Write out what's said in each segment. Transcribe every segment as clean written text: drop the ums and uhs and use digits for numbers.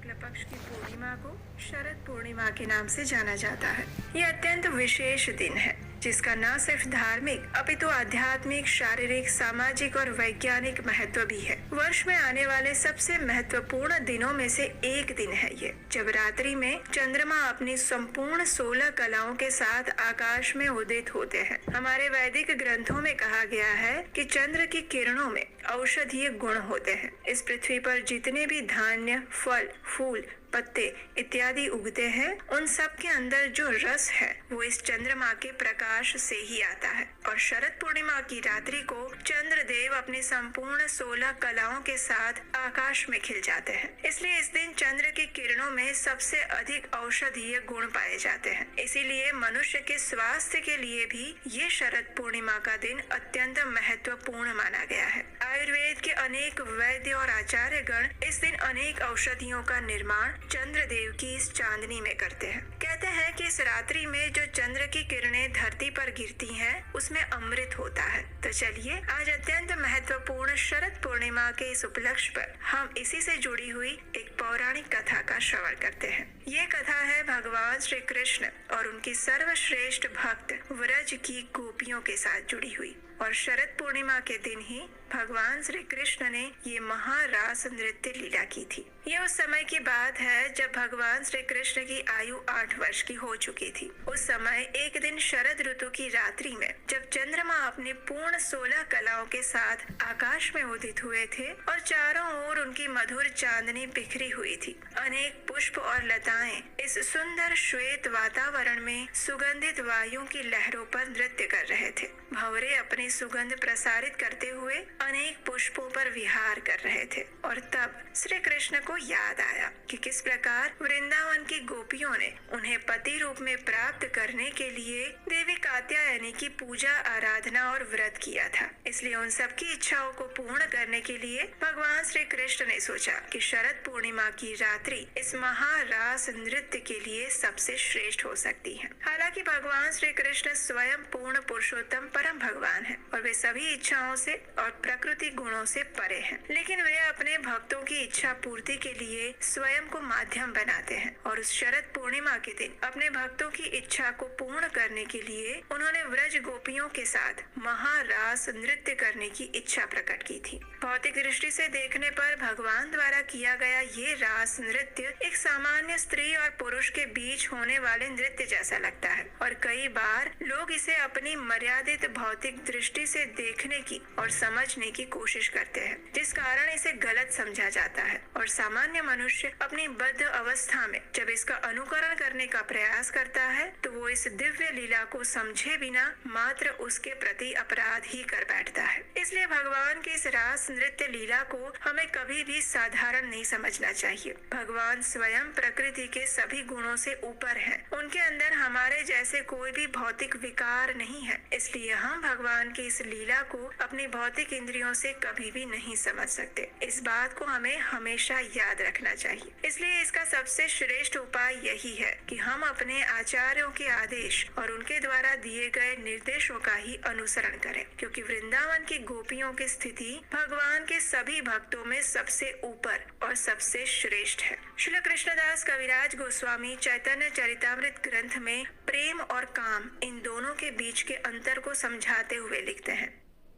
शुक्ल पक्ष की पूर्णिमा को शरद पूर्णिमा के नाम से जाना जाता है। यह अत्यंत विशेष दिन है जिसका न सिर्फ धार्मिक अपितु आध्यात्मिक, शारीरिक, सामाजिक और वैज्ञानिक महत्व भी है। वर्ष में आने वाले सबसे महत्वपूर्ण दिनों में से एक दिन है ये, जब रात्रि में चंद्रमा अपनी संपूर्ण 16 कलाओं के साथ आकाश में उदित होते हैं। हमारे वैदिक ग्रंथों में कहा गया है कि चंद्र की किरणों में औषधीय गुण होते हैं। इस पृथ्वी पर जितने भी धान्य, फल, फूल, पत्ते इत्यादि उगते हैं, उन सब के अंदर जो रस है वो इस चंद्रमा के प्रकाश से ही आता है। और शरद पूर्णिमा की रात्रि को चंद्रदेव अपने संपूर्ण 16 कलाओं के साथ आकाश में खिल जाते हैं। इसलिए इस दिन चंद्र की किरणों में सबसे अधिक औषधीय गुण पाए जाते हैं। इसीलिए मनुष्य के स्वास्थ्य के लिए भी ये शरद पूर्णिमा का दिन अत्यंत महत्वपूर्ण माना गया है। आयुर्वेद के अनेक वैद्य और आचार्य गण इस दिन अनेक औषधियों का निर्माण चंद्रदेव की इस चांदनी में करते हैं। कहते हैं कि इस रात्रि में जो चंद्र की किरणें धरती पर गिरती हैं, उसमें अमृत होता है। तो चलिए आज अत्यंत महत्वपूर्ण शरद पूर्णिमा के इस उपलक्ष्य पर हम इसी से जुड़ी हुई एक पौराणिक कथा का श्रवण करते हैं। ये कथा है भगवान श्री कृष्ण और उनकी सर्वश्रेष्ठ भक्त व्रज की गोपियों के साथ जुड़ी हुई। और शरद पूर्णिमा के दिन ही भगवान श्री कृष्ण ने ये महारास नृत्य लीला की थी। ये उस समय की बात है जब भगवान श्री कृष्ण की आयु 8 वर्ष की हो चुकी थी। उस समय एक दिन शरद ऋतु की रात्रि में जब चंद्रमा अपने पूर्ण 16 कलाओं के साथ आकाश में उदित हुए थे और चारों ओर उनकी मधुर चांदनी बिखरी हुई थी, अनेक पुष्प और लताएं इस सुंदर श्वेत वातावरण में सुगंधित वायुओं की लहरों पर नृत्य कर रहे थे। भंवरे अपनी सुगंध प्रसारित करते हुए अनेक पुष्पों पर विहार कर रहे थे। और तब श्री कृष्ण को याद आया कि किस प्रकार वृंदावन की गोपियों ने उन्हें पति रूप में प्राप्त करने के लिए देवी कात्यायनी की पूजा, आराधना और व्रत किया था। इसलिए उन सबकी इच्छाओं को पूर्ण करने के लिए भगवान श्री कृष्ण ने सोचा कि शरद पूर्णिमा की रात्रि इस महारास नृत्य के लिए सबसे श्रेष्ठ हो सकती है। हालांकि भगवान श्री कृष्ण स्वयं पूर्ण पुरुषोत्तम परम भगवान है और वे सभी इच्छाओं से और प्रकृति गुणों से परे हैं, लेकिन वे अपने भक्तों की इच्छा पूर्ति के लिए स्वयं को माध्यम बनाते हैं। और उस शरद पूर्णिमा के दिन अपने भक्तों की इच्छा को पूर्ण करने के लिए उन्होंने व्रज गोपियों के साथ महारास नृत्य करने की इच्छा प्रकट की थी। भौतिक दृष्टि से देखने पर भगवान द्वारा किया गया ये रास नृत्य एक सामान्य स्त्री और पुरुष के बीच होने वाले नृत्य जैसा लगता है और कई बार लोग इसे अपनी मर्यादित भौतिक दृष्टि से देखने की और समझने की कोशिश करते हैं, जिस कारण इसे गलत समझा जाता है। और सामान्य मनुष्य अपनी बद्ध अवस्था में जब इसका अनुकरण करने का प्रयास करता है तो वो इस दिव्य लीला को समझे बिना मात्र उसके प्रति अपराध ही कर बैठता है। इसलिए भगवान की इस रास नृत्य लीला को हमें कभी भी साधारण नहीं समझना चाहिए। भगवान स्वयं प्रकृति के सभी गुणों से ऊपर है, उनके अंदर हमारे जैसे कोई भी भौतिक विकार नहीं है। इसलिए हम भगवान की इस लीला को अपनी भौतिक इंद्रियों से कभी भी नहीं समझ सकते। इस बात को हमें हमेशा याद रखना चाहिए। इसलिए इसका सबसे श्रेष्ठ उपाय यही है कि हम अपने आचार्यों के आदेश और उनके द्वारा दिए गए निर्देशों का ही अनुसरण करें, क्योंकि वृंदावन की गोपियों की स्थिति भगवान के सभी भक्तों में सबसे ऊपर और सबसे श्रेष्ठ है। श्री कृष्णदास कविराज गोस्वामी चैतन्य चरितामृत ग्रंथ में प्रेम और काम इन दोनों के बीच के अंतर को समझाते हुए लिखते हैं।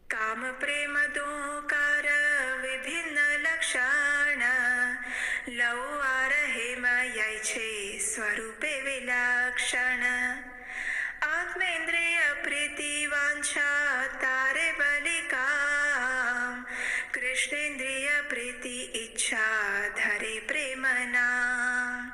काम प्रेम दो कार विभिन्न लक्षण लव आरहे माय छे स्वरूपे विलक्षण आत्मेन्द्रिय प्रीति वांछा तारे बलि काम कृष्णेन्द्रिय प्रीति इच्छा धरे प्रेम नाम।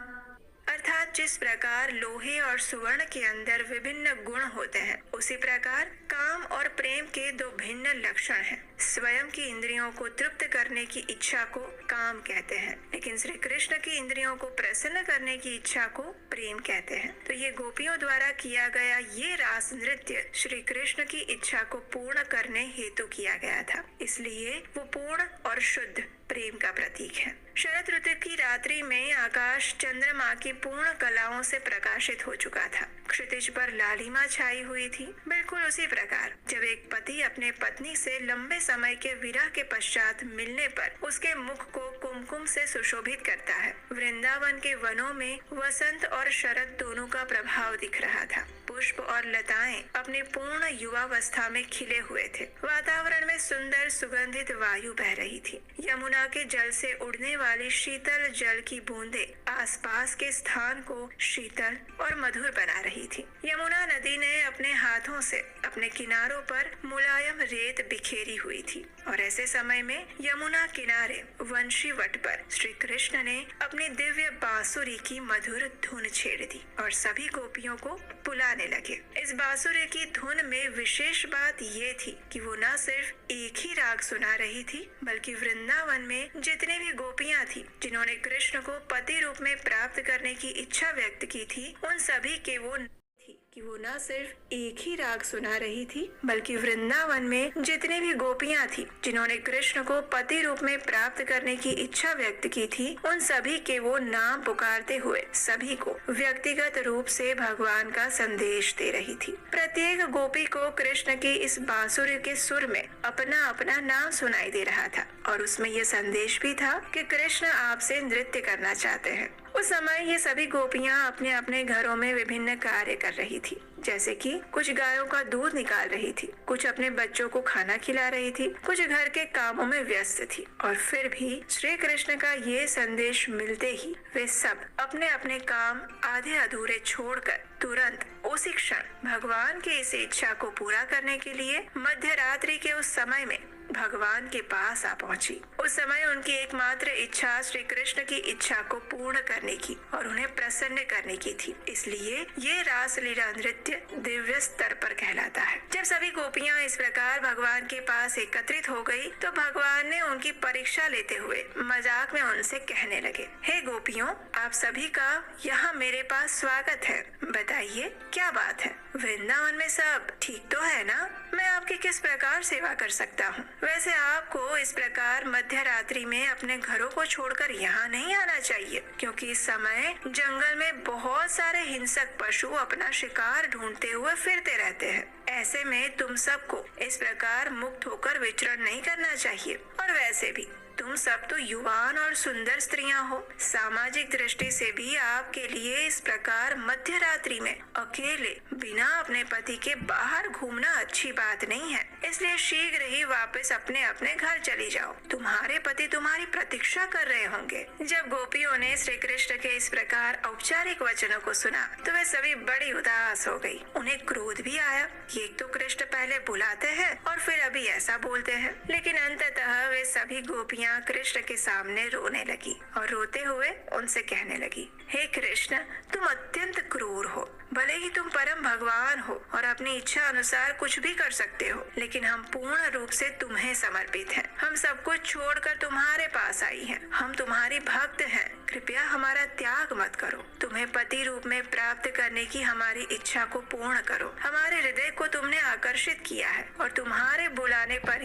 अर्थात जिस प्रकार लोहे और सुवर्ण के अंदर विभिन्न गुण होते हैं, उसी प्रकार काम और प्रेम के दो भिन्न लक्षण हैं। स्वयं की इंद्रियों को तृप्त करने की इच्छा को काम कहते हैं, लेकिन श्री कृष्ण की इंद्रियों को प्रसन्न करने की इच्छा को प्रेम कहते हैं। तो ये गोपियों द्वारा किया गया ये रास नृत्य श्री कृष्ण की इच्छा को पूर्ण करने हेतु किया गया था, इसलिए वो पूर्ण और शुद्ध प्रेम का प्रतीक है। शरद ऋतु की रात्रि में आकाश चंद्रमा की पूर्ण कलाओं से प्रकाशित हो चुका था। क्षितिज पर लालिमा छाई हुई थी। बिल्कुल उसी प्रकार जब एक पति अपने पत्नी से लंबे समय के विरह के पश्चात मिलने पर उसके मुख को कुमकुम से सुशोभित करता है। वृंदावन के वनों में वसंत और शरद दोनों का प्रभाव दिख रहा था। पुष्प और लताएं अपनी पूर्ण युवावस्था में खिले हुए थे। वातावरण में सुंदर सुगंधित वायु बह रही थी। यमुना के जल से उड़ने वाली शीतल जल की बूंदें आसपास के स्थान को शीतल और मधुर बना रही थी। यमुना नदी ने अपने हाथों से अपने किनारों पर मुलायम रेत बिखेरी हुई थी और ऐसे समय में यमुना किनारे वंशी वट पर श्री कृष्ण ने अपनी दिव्य बांसुरी की मधुर धुन छेड़ दी और सभी गोपियों को बुलाने लगे। इस बांसुरी की धुन में विशेष बात ये थी कि वो न सिर्फ एक ही राग सुना रही थी, बल्कि वृंदावन में जितनी भी गोपियां थी जिन्होंने कृष्ण को पति रूप में प्राप्त करने की इच्छा व्यक्त की थी, उन सभी के वो न सिर्फ एक ही राग सुना रही थी, बल्कि वृंदावन में जितनी भी गोपियां थी जिन्होंने कृष्ण को पति रूप में प्राप्त करने की इच्छा व्यक्त की थी, उन सभी के वो नाम पुकारते हुए सभी को व्यक्तिगत रूप से भगवान का संदेश दे रही थी। प्रत्येक गोपी को कृष्ण की इस बांसुरी के सुर में अपना अपना नाम सुनाई दे रहा था और उसमें यह संदेश भी था कि कृष्ण आपसे नृत्य करना चाहते हैं। उस समय ये सभी गोपियां अपने अपने घरों में विभिन्न कार्य कर रही थी, जैसे कि कुछ गायों का दूध निकाल रही थी, कुछ अपने बच्चों को खाना खिला रही थी, कुछ घर के कामों में व्यस्त थी। और फिर भी श्री कृष्ण का ये संदेश मिलते ही वे सब अपने अपने काम आधे अधूरे छोड़कर तुरंत उसी क्षण भगवान की इस इच्छा को पूरा करने के लिए मध्य रात्रि के उस समय में भगवान के पास आ पहुंची। उस समय उनकी एकमात्र इच्छा श्री कृष्ण की इच्छा को पूर्ण करने की और उन्हें प्रसन्न करने की थी। इसलिए ये रासलीला नृत्य दिव्य स्तर पर कहलाता है। जब सभी गोपियां इस प्रकार भगवान के पास एकत्रित हो गई, तो भगवान ने उनकी परीक्षा लेते हुए मजाक में उनसे कहने लगे, हे गोपियों, आप सभी का यहाँ मेरे पास स्वागत है। बताइए क्या बात है? वृंदावन में सब ठीक तो है ना? मैं आपकी किस प्रकार सेवा कर सकता हूँ? वैसे आपको इस प्रकार मध्य रात्रि में अपने घरों को छोड़कर यहाँ नहीं आना चाहिए, क्योंकि इस समय जंगल में बहुत सारे हिंसक पशु अपना शिकार ढूंढते हुए फिरते रहते हैं। ऐसे में तुम सबको इस प्रकार मुक्त होकर विचरण नहीं करना चाहिए। और वैसे भी तुम सब तो युवान और सुंदर स्त्रियां हो। सामाजिक दृष्टि से भी आपके लिए इस प्रकार मध्य रात्रि में अकेले बिना अपने पति के बाहर घूमना अच्छी बात नहीं है। इसलिए शीघ्र ही वापस अपने अपने घर चली जाओ। तुम्हारे पति तुम्हारी प्रतीक्षा कर रहे होंगे। जब गोपियों ने श्री कृष्ण के इस प्रकार औपचारिक वचनों को सुना, तो वे सभी बड़ी उदास हो गई। उन्हें क्रोध भी आया। एक तो कृष्ण पहले बुलाते हैं और फिर अभी ऐसा बोलते हैं। लेकिन अंततः वे सभी गोपियां कृष्ण के सामने रोने लगी और रोते हुए उनसे कहने लगी, हे कृष्ण, तुम अत्यंत क्रूर हो। भले ही तुम परम भगवान हो और अपनी इच्छा अनुसार कुछ भी कर सकते हो, लेकिन हम पूर्ण रूप से तुम्हें समर्पित हैं। हम सब कुछ छोड़कर तुम्हारे पास आई हैं। हम तुम्हारी भक्त हैं। कृपया हमारा त्याग मत करो। तुम्हें पति रूप में प्राप्त करने की हमारी इच्छा को पूर्ण करो। हमारे हृदय को तुमने आकर्षित किया है और तुम्हारे बुलाने पर